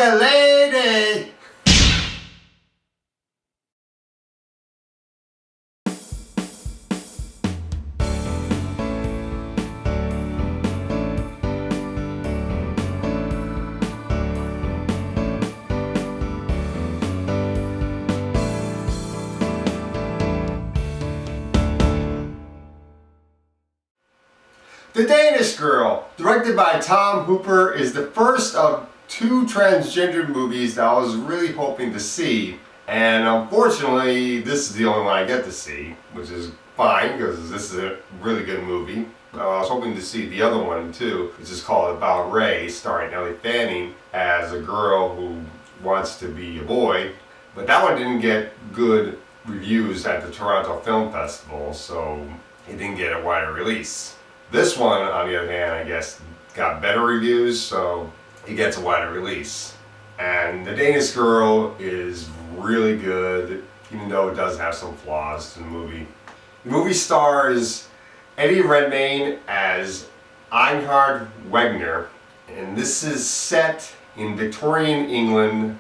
a lady. The Danish Girl, directed by Tom Hooper, is the first of two transgender movies that I was really hoping to see. And unfortunately, this is the only one I get to see, which is fine because this is a really good movie. I was hoping to see the other one too, which is called About Ray, starring Ellie Fanning as a girl who wants to be a boy. But that one didn't get good reviews at the Toronto Film Festival, so it didn't get a wider release. This one, on the other hand, I guess got better reviews, so it gets a wider release. And The Danish Girl is really good, even though it does have some flaws in the movie. The movie stars Eddie Redmayne as Einhard Wegner, and this is set in Victorian England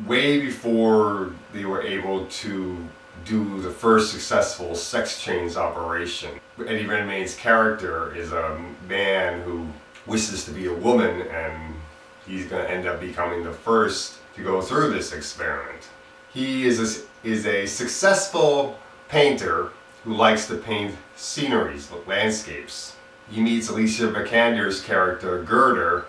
way before they were able to do the first successful sex change operation. Eddie Redmayne's character is a man who wishes to be a woman, and he's going to end up becoming the first to go through this experiment. He is a successful painter who likes to paint sceneries, landscapes. He meets Alicia Vikander's character, Gerda,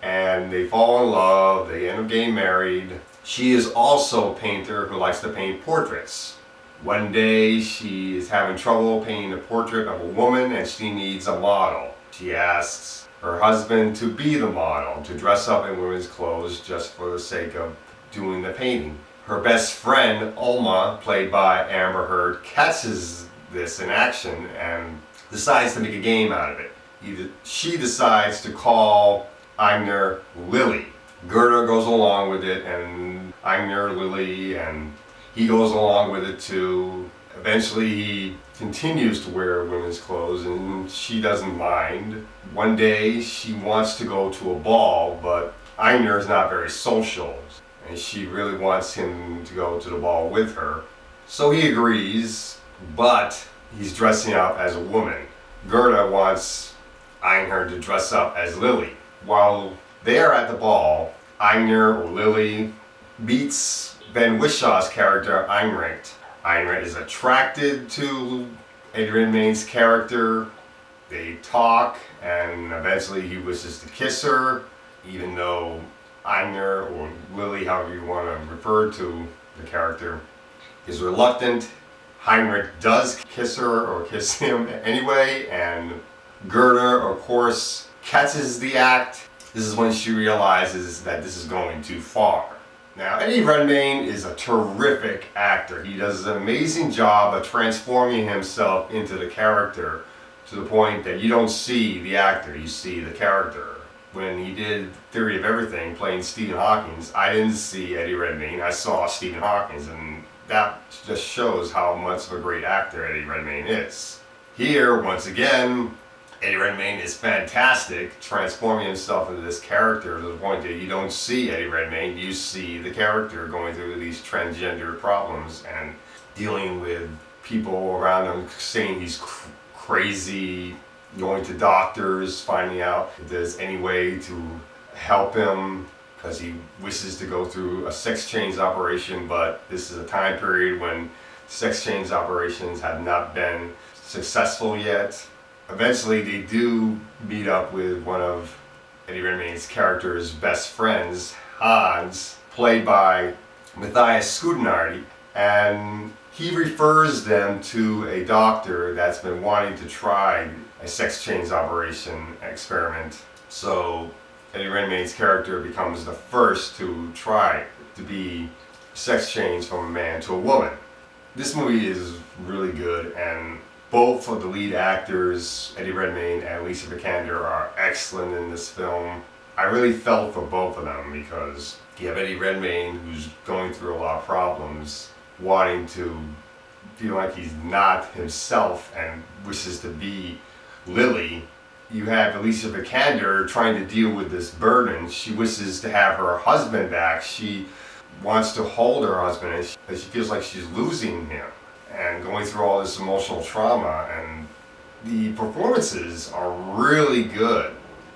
and they fall in love, they end up getting married. She is also a painter who likes to paint portraits. One day she is having trouble painting a portrait of a woman and she needs a model. She asks her husband to be the model, to dress up in women's clothes just for the sake of doing the painting. Her best friend, Alma, played by Amber Heard, catches this in action and decides to make a game out of it. She decides to call Einar Lily. Gerda goes along with it, and Einar Lily, and he goes along with it too. Eventually he continues to wear women's clothes and she doesn't mind. One day she wants to go to a ball, but Einar is not very social and she really wants him to go to the ball with her. So he agrees, but he's dressing up as a woman. Gerda wants Einar to dress up as Lily. While they are at the ball, Einar or Lily meets Ben Wishaw's character, Einricht. Einricht is attracted to Eddie Redmayne's character. They talk, and eventually he wishes to kiss her, even though Einar, or Lily, however you want to refer to the character, is reluctant. Heinrich does kiss her, or kiss him anyway, and Gerda, of course, catches the act. This is when she realizes that this is going too far. Now, Eddie Redmayne is a terrific actor. He does an amazing job of transforming himself into the character to the point that you don't see the actor, you see the character. When he did Theory of Everything, playing Stephen Hawking, I didn't see Eddie Redmayne, I saw Stephen Hawking, and that just shows how much of a great actor Eddie Redmayne is. Here, once again, Eddie Redmayne is fantastic, transforming himself into this character to the point that you don't see Eddie Redmayne, you see the character going through these transgender problems and dealing with people around him saying he's crazy, going to doctors, finding out if there's any way to help him because he wishes to go through a sex change operation, but this is a time period when sex change operations have not been successful yet. Eventually they do meet up with one of Eddie Redmayne's character's best friends, Hans, played by Matthias Schoedenhardt, and he refers them to a doctor that's been wanting to try a sex change operation experiment. So Eddie Redmayne's character becomes the first to try to be sex changed from a man to a woman. This movie is really good, and both of the lead actors, Eddie Redmayne and Alicia Vikander, are excellent in this film. I really felt for both of them because you have Eddie Redmayne, who's going through a lot of problems, wanting to feel like he's not himself and wishes to be Lily, you have Alicia Vikander trying to deal with this burden. She wishes to have her husband back. She wants to hold her husband, and she feels like she's losing him and going through all this emotional trauma. And the performances are really good.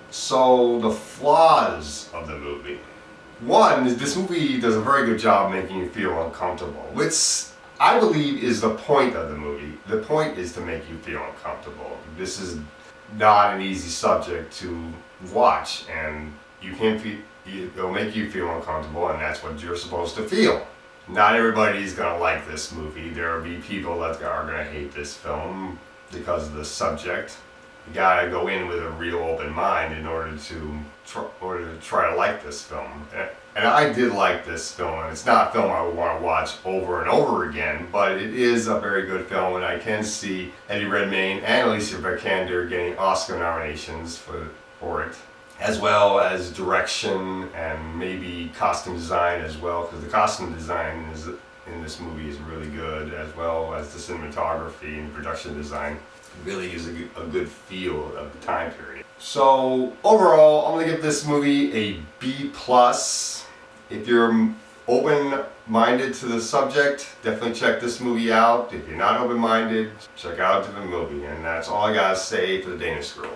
So the flaws of the movie. One is this movie does a very good job making you feel uncomfortable, which I believe is the point of the movie. The point is to make you feel uncomfortable. This is not an easy subject to watch, and it'll make you feel uncomfortable, and that's what you're supposed to feel. Not everybody's gonna like this movie. There will be people that are gonna hate this film because of the subject. You gotta go in with a real open mind in order to try to like this film. And I did like this film, and it's not a film I would want to watch over and over again, but it is a very good film, and I can see Eddie Redmayne and Alicia Vikander getting Oscar nominations for it, as well as direction and maybe costume design as well, because the costume design in this movie is really good, as well as the cinematography and production design. It really gives a good feel of the time period. So overall, I'm going to give this movie a B+. If you're open-minded to the subject, definitely check this movie out. If you're not open-minded, check out a different movie. And that's all I got to say for the Danish Girl.